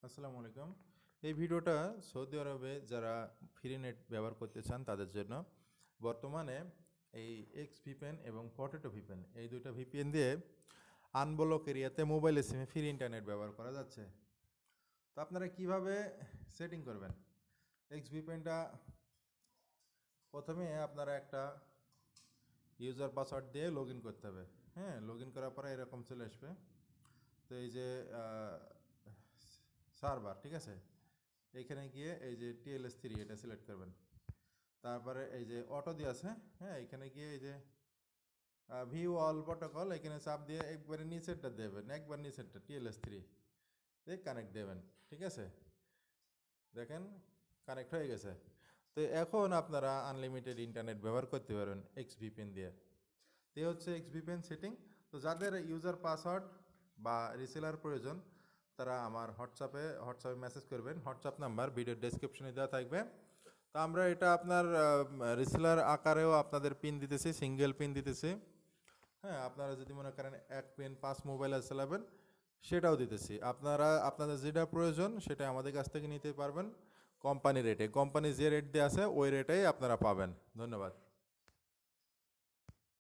আসসালামু আলাইকুম। এই ভিডিওটা সৌদি আরবে যারা ফ্রি নেট ব্যবহার করতে চান তাদের জন্য। বর্তমানে এই এক্স ভিপেন এবং পটেটো ভিপেন এই দুইটা ভিপিএন দিয়ে আনব্লক এরিয়াতে মোবাইল সিমে ফ্রি ইন্টারনেট ব্যবহার করা যাচ্ছে। তো আপনারা কিভাবে সেটিং করবেন? এক্স ভিপেনটা প্রথমে আপনারা একটা ইউজার পাসওয়ার্ড দিয়ে লগ ইন করতে হবে। হ্যাঁ, লগ ইন করার পরে এরকম চলে আসবে। তো এই যে সার্ভার, ঠিক আছে, এইখানে গিয়ে এই যে TLS3 এটা সিলেক্ট করবেন। তারপরে এই যে অটো দিয়ে আছে, হ্যাঁ, এখানে গিয়ে এই যে ভিউ অল প্রোটোকল এখানে চাপ দিয়ে একবারে নিচেরটা দেবেন, একবার নিচেরটা TLS3 দিয়ে কানেক্ট দেবেন। ঠিক আছে, দেখেন কানেক্ট হয়ে গেছে। তো এখন আপনারা আনলিমিটেড ইন্টারনেট ব্যবহার করতে পারবেন এক্স ভিপিএন দিয়ে। তো হচ্ছে এক্স ভিপিএন সেটিং। তো যাদের ইউজার পাসওয়ার্ড বা রিসেলার প্রয়োজন তারা আমার হোয়াটসঅ্যাপে মেসেজ করবেন। হোয়াটসঅ্যাপ নাম্বার ভিডিও ডেসক্রিপশনে দেওয়া থাকবে। তো আমরা এটা আপনার রিসেলার আকারেও আপনাদের পিন দিতেছি, সিঙ্গেল পিন দিতেছি। হ্যাঁ, আপনারা যদি মনে করেন এক পিন 5 মোবাইলে চালাবেন সেটাও দিতেছি। আপনাদের যেটা প্রয়োজন সেটা আমাদের কাছ থেকে নিতে পারবেন কোম্পানি রেটে। কোম্পানি যে রেট দিয়ে আছে ওই রেটেই আপনারা পাবেন। ধন্যবাদ।